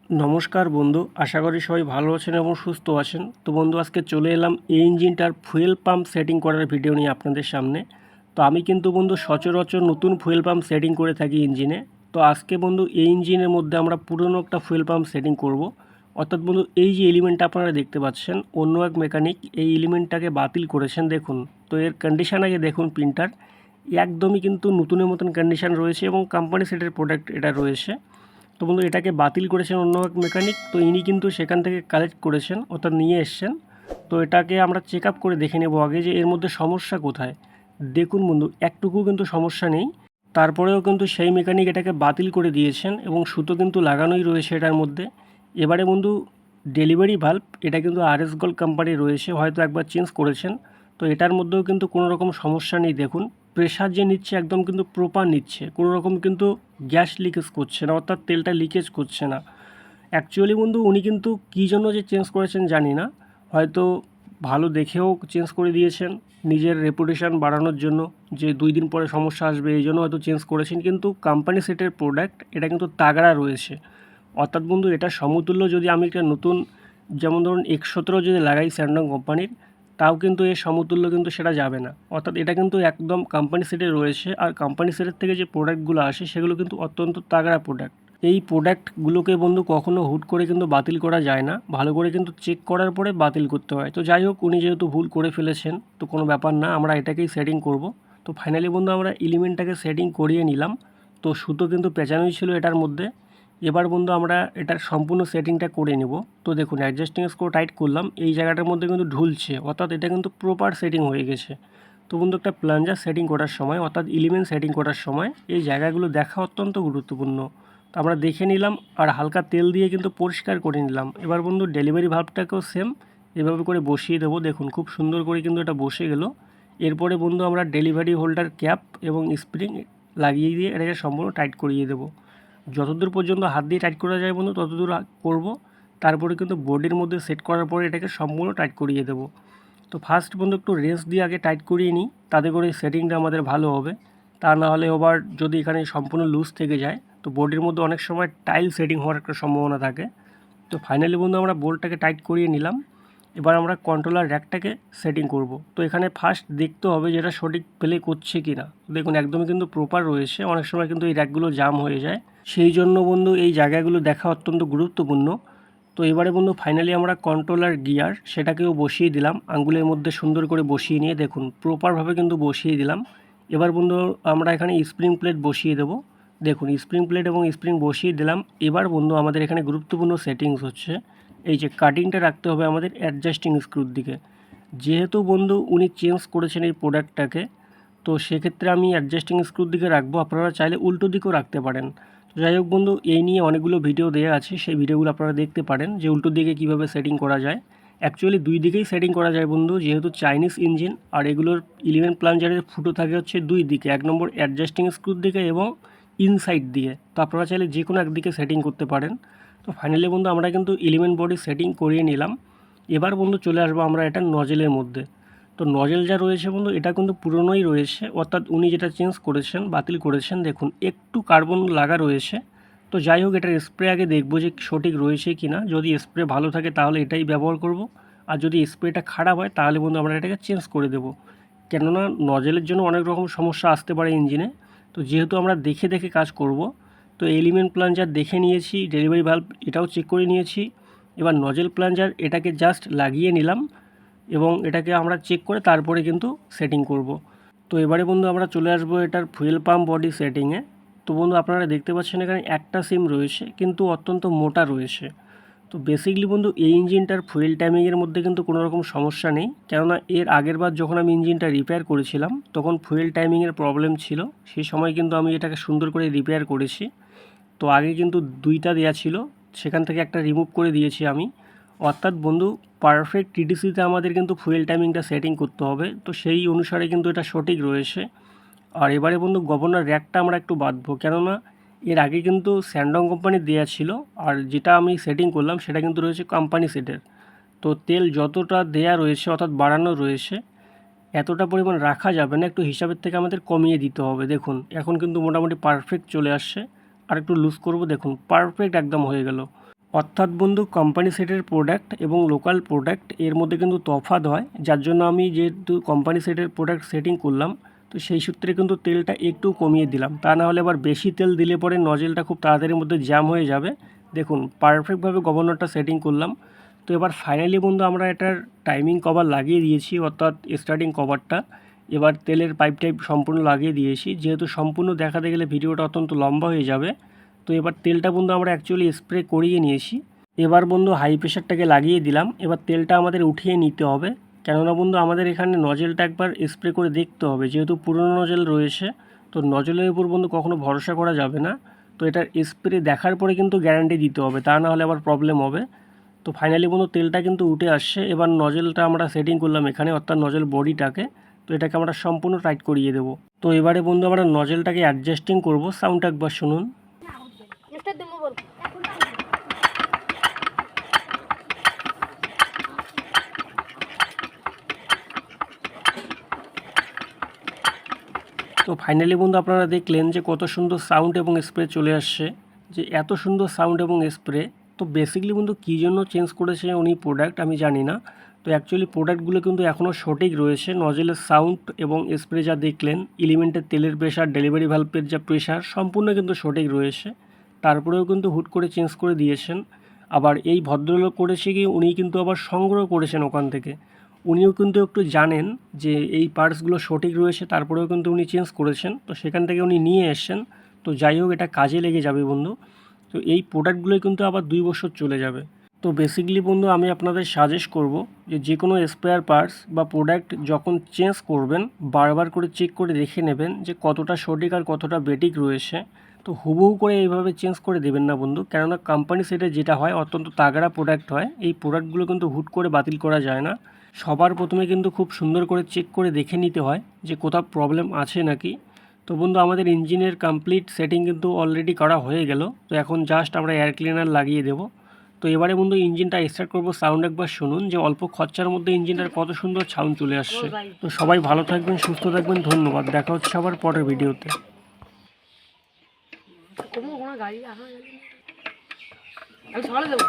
নমস্কার বন্ধু, আশা করি সবাই ভালো আছেন এবং সুস্থ আছেন। তো বন্ধু, আজকে চলে এলাম এই ইঞ্জিনটার ফুয়েল পাম্প সেটিং করার ভিডিও নিয়ে আপনাদের সামনে। তো আমি কিন্তু বন্ধু সচরাচর নতুন ফুয়েল পাম্প সেটিং করে থাকি ইঞ্জিনে। তো আজকে বন্ধু এই ইঞ্জিনের মধ্যে আমরা পুরনো একটা ফুয়েল পাম্প সেটিং করব। অর্থাৎ বন্ধু, এই যে এলিমেন্টটা আপনারা দেখতে পাচ্ছেন, অন্য এক মেকানিক এই এলিমেন্টটাকে বাতিল করেছেন। দেখুন তো এর কন্ডিশন আগে দেখুন, প্রিন্টার একদমই কিন্তু নতুনের মতন কন্ডিশন রয়েছে এবং কোম্পানি সেটের প্রোডাক্ট এটা রয়েছে। তো বন্ধু, এটাকে বাতিল করেছেন অন্য এক মেকানিক। তো ইনি কিন্তু সেখান থেকে কালেক্ট করেছেন, অর্থাৎ নিয়ে এসছেন। তো এটাকে আমরা চেক আপ করে দেখে নেব আগে যে এর মধ্যে সমস্যা কোথায়। দেখুন বন্ধু, একটুকু কিন্তু সমস্যা নেই। তারপরেও কিন্তু সেই মেকানিক এটাকে বাতিল করে দিয়েছেন এবং সুতো কিন্তু লাগানোই রয়েছে এটার মধ্যে। এবারে বন্ধু, ডেলিভারি ভাল্ব এটা কিন্তু আরএস গোল্ড কোম্পানি রয়েছে, হয়তো একবার চেঞ্জ করেছেন। তো এটার মধ্যেও কিন্তু কোনো রকম সমস্যা নেই। দেখুন প্রেশার যে নিচ্ছে একদম কিন্তু প্রপার নিচ্ছে, কোনো রকম কিন্তু গ্যাস লিকেজ করছে না, অর্থাৎ তেলটা লিকেজ করছে না। অ্যাকচুয়ালি বন্ধু উনি কিন্তু কী জন্য যে চেঞ্জ করেছেন জানি না, হয়তো ভালো দেখেও চেঞ্জ করে দিয়েছেন নিজের রেপুটেশন বাড়ানোর জন্য, যে 2 দিন পরে সমস্যা আসবে এই জন্য হয়তো চেঞ্জ করেছেন। কিন্তু কোম্পানি সেটের প্রোডাক্ট এটা কিন্তু তাগড়া রয়েছে। অর্থাৎ বন্ধু, এটা সমতুল্য যদি আমি একটা নতুন, যেমন ধরুন X17 যদি লাগাই স্যামসাং কোম্পানির, তাও কিন্তু এর সমতুল্য কিন্তু সেটা যাবে না। অর্থাৎ এটা কিন্তু একদম কোম্পানি সেটে রয়েছে, আর কোম্পানি সেটের থেকে যে প্রোডাক্টগুলো আসে সেগুলো কিন্তু অত্যন্ত তাগড়া প্রোডাক্ট। এই প্রোডাক্টগুলোকে বন্ধু কখনো হুট করে কিন্তু বাতিল করা যায় না, ভালো করে কিন্তু চেক করার পরে বাতিল করতে হয়। তো যাই হোক, উনি যেহেতু ভুল করে ফেলেছেন তো কোনো ব্যাপার না, আমরা এটাকেই সেটিং করব। তো ফাইনালি বন্ধু আমরা এলিমেন্টটাকে সেটিং করিয়ে নিলাম। তো সুতো কিন্তু পেঁচানোই ছিল এটার মধ্যে। এবার বন্ধু আমরা এটার সম্পূর্ণ সেটিংটা করে নেব। তো দেখুন অ্যাডজাস্টিং স্ক্রু টাইট করলাম, এই জায়গাটার মধ্যে কিন্তু ঢুলছে, অর্থাৎ এটা কিন্তু প্রপার সেটিং হয়ে গেছে। তো বন্ধু, একটা প্লাঞ্জার সেটিং করার সময়, অর্থাৎ এলিমেন্ট সেটিং করার সময় এই জায়গাগুলো দেখা অত্যন্ত গুরুত্বপূর্ণ। তো আমরা দেখে নিলাম আর হালকা তেল দিয়ে কিন্তু পরিষ্কার করে নিলাম। এবার বন্ধু ডেলিভারি ভাল্বটাকেও সেম এভাবে করে বসিয়ে দেবো। দেখুন খুব সুন্দর করে কিন্তু এটা বসে গেল। এরপরে বন্ধু আমরা ডেলিভারি হোল্ডার ক্যাপ এবং স্প্রিং লাগিয়ে দিয়ে এটাকে সম্পূর্ণ টাইট করিয়ে দেবো। যতদূর পর্যন্ত হাত দিয়ে টাইট করা যায় বন্ধু ততদূর করব। তারপরে কিন্তু বডির মধ্যে সেট করার পরে এটাকে সম্পূর্ণ টাইট করিয়ে দেবো। তো ফার্স্ট বন্ধু একটু রেস্ট দিয়ে আগে টাইট করিয়ে নিই, তাতে করে সেটিংটা আমাদের ভালো হবে। তা না হলে আবার যদি এখানে সম্পূর্ণ লুজ থেকে যায় তো বডির মধ্যে অনেক সময় টাইল সেটিং হওয়ার একটা সম্ভাবনা থাকে। তো ফাইনালি বন্ধু আমরা বোল্টটাকে টাইট করিয়ে নিলাম। এবার আমরা কন্ট্রোলার র্যাকটাকে সেটিং করব। তো এখানে ফার্স্ট দেখতে হবে যেটা সঠিক প্লে করছে কি না। দেখুন একদমই কিন্তু প্রপার রয়েছে, অনেক সময় কিন্তু এই র্যাকগুলো জাম হয়ে যায়, সেই জন্য বন্ধু এই জায়গাগুলো দেখা অত্যন্ত গুরুত্বপূর্ণ। তো এবারে বন্ধু ফাইনালি আমরা কন্ট্রোলার গিয়ার সেটাকেও বসিয়ে দিলাম, আঙ্গুলের মধ্যে সুন্দর করে বসিয়ে নিয়ে দেখুন প্রপারভাবে কিন্তু বসিয়ে দিলাম। এবার বন্ধু আমরা এখানে স্প্রিং প্লেট বসিয়ে দেবো। দেখুন স্প্রিং প্লেট এবং স্প্রিং বসিয়ে দিলাম। এবার বন্ধু আমাদের এখানে গুরুত্বপূর্ণ সেটিংস হচ্ছে এই যে কাটিংটা রাখতে হবে আমাদের অ্যাডজাস্টিং স্ক্রুর দিকে। যেহেতু বন্ধু উনি চেঞ্জ করেছেন এই প্রোডাক্টটাকে, তো সেক্ষেত্রে আমি অ্যাডজাস্টিং স্ক্রুর দিকে রাখবো, আপনারা চাইলে উল্টো দিকেও রাখতে পারেন। তো যাই হোক বন্ধু, এই নিয়ে অনেকগুলো ভিডিও দেওয়া আছে, সেই ভিডিওগুলো আপনারা দেখতে পারেন যে উল্টো দিকে কীভাবে সেটিং করা যায়। অ্যাকচুয়ালি 2 দিকেই সেটিং করা যায় বন্ধু, যেহেতু চাইনিজ ইঞ্জিন আর এগুলোর ইলেভেন প্লাঞ্জারের ফুটো থাকে হচ্ছে 2 দিকে, 1 নম্বর অ্যাডজাস্টিং স্ক্রুর দিকে এবং ইনসাইড দিয়ে। তো আপনারা চাইলে যে কোনো একদিকে সেটিং করতে পারেন। তো ফাইনালি বন্ধু আমরা কিন্তু এলিমেন্ট বডি সেটিং করিয়ে নিলাম। এবার বন্ধু চলে আসবো আমরা এটা নজেলের মধ্যে। তো নজেল যা রয়েছে বন্ধু এটা কিন্তু পুরনোই রয়েছে, অর্থাৎ উনি যেটা চেঞ্জ করেছেন বাতিল করেছেন, দেখুন একটু কার্বন লাগা রয়েছে। তো যাই হোক, এটার স্প্রে আগে দেখবো যে সঠিক রয়েছে কি না। যদি স্প্রে ভালো থাকে তাহলে এটাই ব্যবহার করব, আর যদি স্প্রেটা খারাপ হয় তাহলে বন্ধু আমরা এটাকে চেঞ্জ করে দেবো। কেননা নজেলের জন্য অনেক রকম সমস্যা আসতে পারে ইঞ্জিনে। তো যেহেতু আমরা দেখে দেখে কাজ করব, তো এলিমেন্ট প্লাঞ্জার দেখে নিয়েছি, ডেলিভারি ভাল্ব এটাও চেক করে নিয়েছি। এবার নজেল প্লাঞ্জার এটাকে জাস্ট লাগিয়ে নিলাম এবং এটাকে আমরা চেক করে তারপরে কিন্তু সেটিং করব। তো এবারে বন্ধু আমরা চলে আসবো এটার ফুয়েল পাম্প বডি সেটিংয়ে। তো বন্ধু আপনারা দেখতে পাচ্ছেন এখানে একটা সিম রয়েছে কিন্তু অত্যন্ত মোটা রয়েছে। তো বেসিকলি বন্ধু এই ইঞ্জিনটার ফুয়েল টাইমিংয়ের মধ্যে কিন্তু কোনো রকম সমস্যা নেই, কেননা এর আগের বার যখন আমি ইঞ্জিনটা রিপেয়ার করেছিলাম তখন ফুয়েল টাইমিংয়ের প্রবলেম ছিল, সেই সময় কিন্তু আমি এটাকে সুন্দর করে রিপেয়ার করেছি। তো আগে কিন্তু 2টা দেওয়া ছিল, সেখান থেকে একটা রিমুভ করে দিয়েছি আমি। অর্থাৎ বন্ধু পারফেক্ট টিডিসিতে আমাদের কিন্তু ফুয়েল টাইমিংটা সেটিং করতে হবে, তো সেই অনুসারে কিন্তু এটা সঠিক রয়েছে। আর এবারে বন্ধু গভর্নর র্যাকটা আমরা একটু বাঁধবো, কেননা এর আগে কিন্তু স্যান্ডং কোম্পানির দেওয়া ছিল, আর যেটা আমি সেটিং করলাম সেটা কিন্তু রয়েছে কোম্পানি সেটের। তো তেল যতটা দেয়া রয়েছে অর্থাৎ বাড়ানো রয়েছে, এতটা পরিমাণ রাখা যাবে না, একটু হিসাবের থেকে আমাদের কমিয়ে দিতে হবে। দেখুন এখন কিন্তু মোটামুটি পারফেক্ট চলে আসছে, আর একটু লুজ করব, দেখুন পারফেক্ট একদম হয়ে গেল। অর্থাৎ বন্ধু কোম্পানি সেটের প্রোডাক্ট এবং লোকাল প্রোডাক্ট এর মধ্যে কিন্তু তফাৎ হয়, যার জন্য আমি যেহেতু কোম্পানি সেটের প্রোডাক্ট সেটিং করলাম তো সেই সূত্রে কিন্তু তেলটা একটু কমিয়ে দিলাম, তা না হলে আবার বেশি তেল দিলে পরে নজেলটা খুব তাড়াতাড়ির মধ্যে জ্যাম হয়ে যাবে। দেখুন পারফেক্টভাবে গভর্নরটা সেটিং করলাম। তো এবার ফাইনালি বন্ধু আমরা এটার টাইমিং কভার লাগিয়ে দিয়েছি, অর্থাৎ স্টার্টিং কভারটা। এবার তেলের পাইপ টাইপ সম্পূর্ণ লাগিয়ে দিয়েছি, যেহেতু সম্পূর্ণ দেখাতে গেলে ভিডিওটা অত্যন্ত লম্বা হয়ে যাবে। তো এবার তেলটা বন্ধু আমরা অ্যাকচুয়ালি স্প্রে করিয়ে নিয়েছি। এবার বন্ধু হাই প্রেশারটাকে লাগিয়ে দিলাম। এবার তেলটা আমাদের উঠিয়ে নিতে হবে, কেননা বন্ধু আমাদের এখানে নজেলটা একবার স্প্রে করে দেখতে হবে, যেহেতু পুরনো নজেল রয়েছে। তো নজলের উপর বন্ধু কখনো ভরসা করা যাবে না। তো এটার স্প্রে দেখার পরে কিন্তু গ্যারান্টি দিতে হবে, তা না হলে আবার প্রবলেম হবে। তো ফাইনালি বন্ধু তেলটা কিন্তু উঠে আসছে। এবার নজেলটা আমরা সেটিং করলাম এখানে, অর্থাৎ নজেল বডিটাকে। তো এটাকে আমরা সম্পূর্ণ টাইট করিয়ে দেবো। তো এবারে বন্ধু আমরা নজেলটাকে অ্যাডজাস্টিং করব। সাউন্ডটা একবার শুনুন। তো ফাইনালি বন্ধু আপনারা দেখলেন যে কত সুন্দর সাউন্ড এবং স্প্রে চলে আসছে। যে এত সুন্দর সাউন্ড এবং স্প্রে, তো বেসিক্যালি বন্ধু কী জন্য চেঞ্জ করেছে উনি প্রোডাক্ট আমি জানি না। তো অ্যাকচুয়ালি প্রোডাক্টগুলো কিন্তু এখনও সঠিক রয়েছে। নজেলের সাউন্ড এবং স্প্রে যা দেখলেন, এলিমেন্টের তেলের প্রেশার, ডেলিভারি ভালভের যা প্রেশার, সম্পূর্ণ কিন্তু সঠিক রয়েছে। তারপরেও কিন্তু হুট করে চেঞ্জ করে দিয়েছেন। আবার এই ভদ্রলোক করেছে কি, উনি কিন্তু আবার সংগ্রহ করেছেন ওখান থেকে। উনিও কিন্তু একটু জানেন যে এই পার্টসগুলো সঠিক রয়েছে, তারপরেও কিন্তু উনি চেঞ্জ করেছেন। তো সেখান থেকে উনি নিয়ে এসছেন। তো যাই হোক, এটা কাজে লেগে যাবে বন্ধু। তো এই প্রোডাক্টগুলোই কিন্তু আবার 2 বছর চলে যাবে। তো বেসিক্যালি বন্ধু আমি আপনাদের সাজেস্ট করব যে কোনো স্পেয়ার পার্টস বা প্রোডাক্ট যখন চেঞ্জ করবেন, বারবার করে চেক করে দেখে নেবেন যে কতটা সঠিক আর কতটা বেঠিক রয়েছে। তো হুবহু করে এইভাবে চেঞ্জ করে দেবেন না বন্ধু, কেননা কোম্পানি সেটে যেটা হয় অত্যন্ত তাগড়া প্রোডাক্ট হয়। এই প্রোডাক্টগুলো কিন্তু হুট করে বাতিল করা যায় না। সবার প্রথমে কিন্তু খুব সুন্দর করে চেক করে দেখে নিতে হয় যে কোথাও প্রবলেম আছে নাকি। তো বন্ধু আমাদের ইঞ্জিনের কমপ্লিট সেটিং কিন্তু অলরেডি করা হয়ে গেল। তো এখন জাস্ট আমরা এয়ার ক্লিনার লাগিয়ে দেব। তো এবারে বন্ধু ইঞ্জিনটা স্টার্ট করব। সাউন্ড একবার শুনুন যে অল্প খরচার মধ্যে ইঞ্জিনটার কত সুন্দর সাউন্ড চলে আসছে। তো সবাই ভালো থাকবেন, সুস্থ থাকবেন, ধন্যবাদ। দেখা হচ্ছে আবার পরের ভিডিওতে। গাড়ি আমি সকালে দেবো।